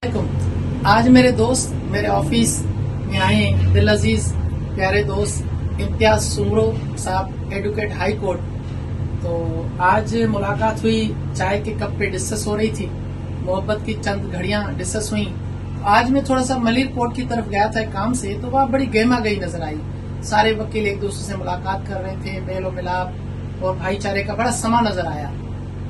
वालेकुम। आज मेरे दोस्त मेरे ऑफिस में आए हैं, दिल अजीज प्यारे दोस्त इम्तियाज सुमरो साहब, एडवोकेट हाई कोर्ट। तो आज मुलाकात हुई, चाय के कप पे डिस्कस हो रही थी, मोहब्बत की चंद घड़ियां डिस्कस हुई। आज मैं थोड़ा सा मलिर कोर्ट की तरफ गया था काम से, तो वहाँ बड़ी गहमा गई नजर आई। सारे वकील एक दूसरे से मुलाकात कर रहे थे, मेलो मिलाप और भाईचारे का बड़ा समा नजर आया।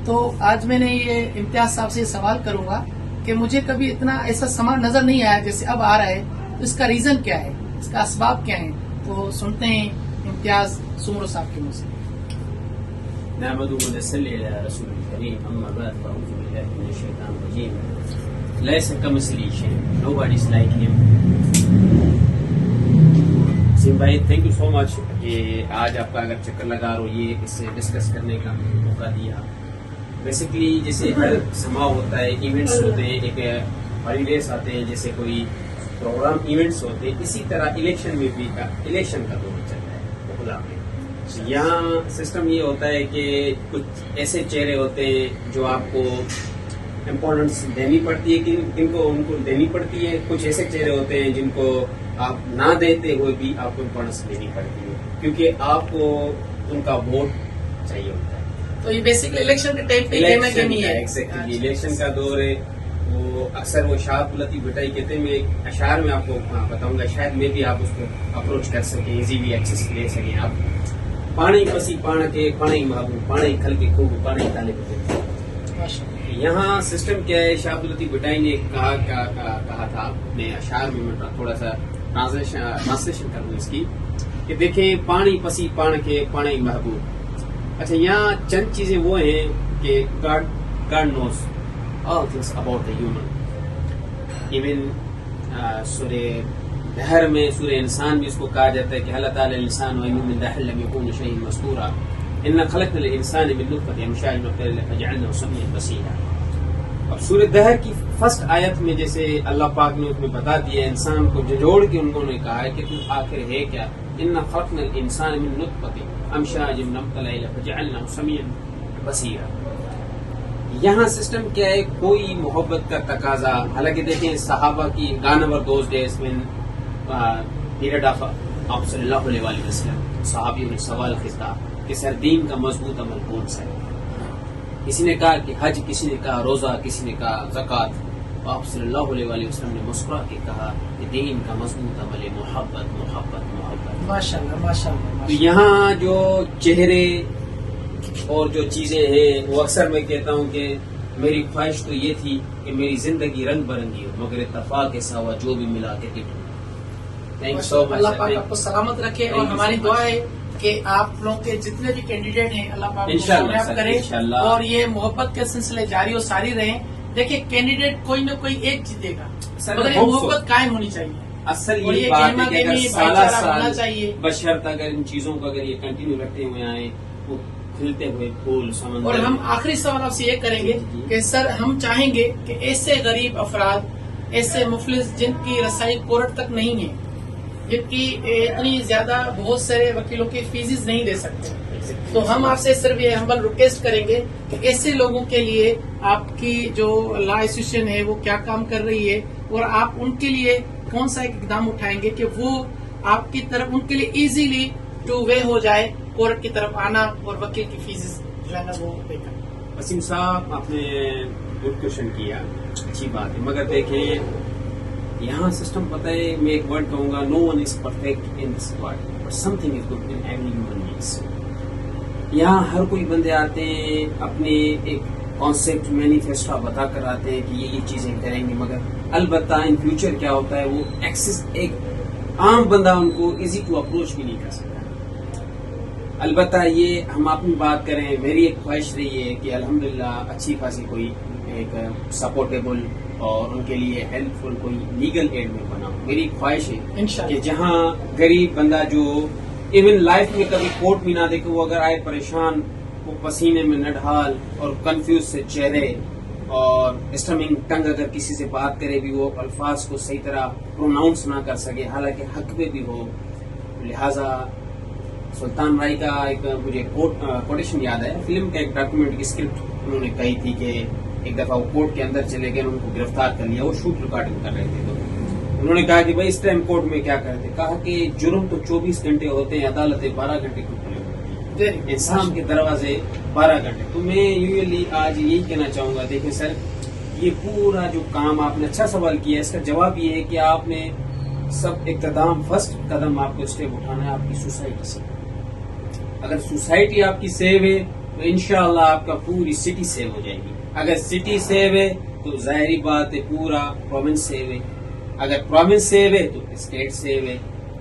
तो आज मैंने ये इम्तियाज साहब से सवाल करूंगा कि मुझे कभी इतना ऐसा समा नजर नहीं आया जैसे अब आ रहा है, तो इसका रीजन क्या है, इसका असबाब क्या है। तो सुनते हैं इम्तियाज सुमरो साहब के मुंह से। नहमदुहु व नसल्ली अला रसूलिल करीम, अम्मा बाद, फ़अऊज़ु बिल्लाहि मिनश शैतानिर रजीम। लैसा कमिस्लिही शै'उन, नोबडी इज लाइक हिम। सिम भाई, थैंक यू सो मच कि आज आपका अगर चक्कर लगा और ये इससे डिस्कस करने का मौका दिया। बेसिकली जैसे हर समाव होता है, इवेंट्स होते हैं, एक हॉलीडेज आते हैं, जैसे कोई प्रोग्राम इवेंट्स होते हैं, इसी तरह इलेक्शन में भी इलेक्शन का दौर चल रहा है खुला में। यहाँ सिस्टम ये होता है कि कुछ ऐसे चेहरे होते हैं जो आपको इम्पोर्टेंस देनी पड़ती है, किनको उनको देनी पड़ती है। कुछ ऐसे चेहरे होते हैं जिनको आप ना देते हुए भी आपको इम्पोर्टेंस देनी पड़ती है, क्योंकि आपको उनका वोट चाहिए होता है। तो ये बेसिकली इलेक्शन के टाइम पे गेम है। एग्जैक्टली इलेक्शन का दौर है। वो अक्सर वो शाह लतीफ भुट्टाई कहते हैं, मैं एक अशार में आपको बताऊंगा, शायद में भी आप उसको अप्रोच कर सकें, इजीली एक्सेस ले सकें आप। पानी पसी पाण के पानी महबूब, पानी खल के खूब, पानी ताले बते। यहाँ सिस्टम क्या है, शाह लतीफ भुट्टाई ने कहा था, मैं अशार में थोड़ा सा ट्रांसलेशन करूँ इसकी, कि देखें पानी पसी पाण के पानी महबूब। अच्छा, यहाँ चंद चीजें वो हैं कि God knows all things about the human. Even सूरे दहर में, सूरे इंसान भी इसको कहा जाता है कि अल्लाह ताला इंसान व मिन दहर लम यकुन शैअन मज़कूरा इन्ना खलक़नल इंसान मिन नुत्फ़तिन अमशाजिन नब्तलीहि फजअलनाहु समीअन बसीरा। अब सूरे दहर की फर्स्ट आयत में जैसे अल्लाह पाक ने उसमें बता दिया, इंसान को जोड़ के उन्होंने कहा है कि तू आखिर है क्या, इन्ना खलक़नल इंसान मिन नुत्फ़तिन अमशाजिन नब्तलीहि फजअलनाहु समीअन बसीरा। यहाँ सिस्टम क्या है, कोई मोहब्बत का तकाजा, हालांकि देखें सहाबा की gone over those days when period of आप सल्लल्लाहु अलैहि वसल्लम, सहाबियों ने सवाल किया कि सर दीन का मजबूत अमल कौन सा है। किसी ने कहा कि हज, किसी ने कहा रोजा, किसी ने कहा ज़कात। आप सल्लल्लाहु अलैहि वसल्लम ने मुस्कुरा के कहा कि दीन का मजबूत अमल है मोहब्बत, मोहब्बत, मोहब्बत। माशाअल्लाह माशाअल्लाह। तो यहाँ जो चेहरे और जो चीजें हैं, वो अक्सर मैं कहता हूँ कि मेरी ख्वाहिश तो ये थी कि मेरी जिंदगी रंग बिरंगी हो, मगर इत्तफाक के सावा जो भी मिला के थैंक यू सो मच। अल्लाह पाक आपको सलामत रखे, और हमारी दुआ है कि आप लोगों के जितने भी कैंडिडेट हैं अल्लाह पाक कामयाब करे और ये मोहब्बत के सिलसिले जारी और सारी रहे। देखिए, कैंडिडेट कोई न कोई एक जीतेगा, मगर ये मोहब्बत कायम होनी चाहिए। असल ये बात है कि अगर साल चाहिए, बशर्त अगर इन चीजों को अगर ये कंटिन्यू रखते हुए आए, वो खिलते हुए फूल समंदर। और हम आखिरी सवाल आपसे ये करेंगे कि सर, हम चाहेंगे कि ऐसे गरीब अफराद, ऐसे मुफलिस जिनकी रसाई कोर्ट तक नहीं है, जिनकी इतनी ज्यादा बहुत सारे वकीलों की फीस नहीं दे सकते, तो हम आपसे सिर्फ ये हम्बल रिक्वेस्ट करेंगे कि ऐसे लोगों के लिए आपकी जो लॉ एसोसिएशन है वो क्या काम कर रही है, और आप उनके लिए कौन सा इकदाम उठाएंगे कि वो आपकी तरफ उनके लिए इजीली टू वे हो जाए कोर्ट की तरफ आना और वकील की फीस जो है ना वो पे करना। वसीम साहब, आपने गुड क्वेश्चन किया, अच्छी बात है, मगर देखें यहाँ सिस्टम पता है, मैं एक वर्ड कहूंगा, no one is perfect in this world but something is good in every human being. यहाँ हर कोई बंदे आते हैं, अपने एक कॉन्सेप्ट मैनिफेस्टो बता कर आते हैं कि ये चीजें करेंगे, मगर अलबत्ता इन फ्यूचर क्या होता है, वो एक्सेस एक आम बंदा उनको इजी टू अप्रोच भी नहीं कर सकता। अलबत्ता ये हम अपनी बात करें, मेरी एक ख्वाहिश रही है कि अल्हम्दुलिल्लाह अच्छी खासी कोई एक सपोर्टेबल और उनके लिए हेल्पफुल कोई लीगल एड में बना। मेरी ख्वाहिश है कि जहाँ गरीब बंदा जो इवन लाइफ में कभी कोर्ट भी ना देखे, वो अगर आए परेशान, वो पसीने में नढाल और कंफ्यूज से चेहरे और स्टमिंग टंग, अगर किसी से बात करे भी वो अल्फाज को सही तरह प्रोनाउंस ना कर सके, हालांकि हक में भी हो। लिहाजा सुल्तान राय का एक मुझे कोटेशन याद है, फिल्म का एक डॉक्यूमेंट की स्क्रिप्ट उन्होंने कही थी कि एक दफा वो कोर्ट के अंदर चले गए, उनको गिरफ्तार कर लिया, वो शूट रिकॉर्डिंग कर रहे थे। तो उन्होंने कहा कि भाई इस टाइम कोर्ट में क्या करते, कहा कि जुर्म तो 24 घंटे होते हैं, अदालतें 12 घंटे क्यों खुले होते हैं, इंसान के दरवाजे 12 घंटे। तो मैं यूजुअली आज यही कहना चाहूंगा, देखिए सर, ये पूरा जो काम आपने अच्छा सवाल किया, इसका जवाब ये है कि आपने सब इक़्तिदाम, फर्स्ट कदम आपको स्टेप उठाना है आपकी सोसाइटी से। अगर सोसाइटी आपकी सेव है तो इंशाअल्लाह आपका पूरी सिटी सेव हो जाएगी। अगर सिटी सेव है तो जाहिर बात है पूरा प्रोविंस सेव है, अगर प्रोविंस सेव है तो स्टेट सेव है,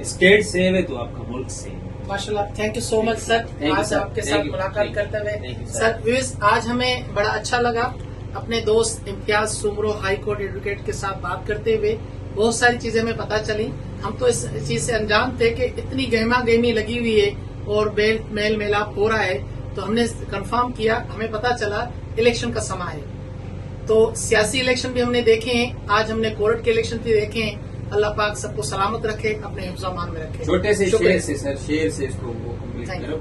स्टेट सेव है तो आपका मुल्क सेव है। माशाल्लाह, thank you so much sir, आज आपके साथ मुलाकात करते हुए। सर व्यूअर्स, आज हमें बड़ा अच्छा लगा अपने दोस्त Imtiaz Soomro high court advocate के साथ बात करते हुए। बहुत सारी चीजें हमें पता चली, हम तो इस चीज से अनजान थे कि इतनी गहमा गहमी लगी हुई है और मेल मिलाप हो रहा है। तो हमने कंफर्म किया, हमें पता चला इलेक्शन का समय है। तो सियासी इलेक्शन भी हमने देखे हैं, आज हमने कोर्ट के इलेक्शन भी देखे हैं। अल्लाह पाक सबको सलामत रखे, अपने हिफ्ज़-ओ-अमान में रखे। छोटे से शेर से सर, शेर से इसको वो कंप्लीट Thank you. करो।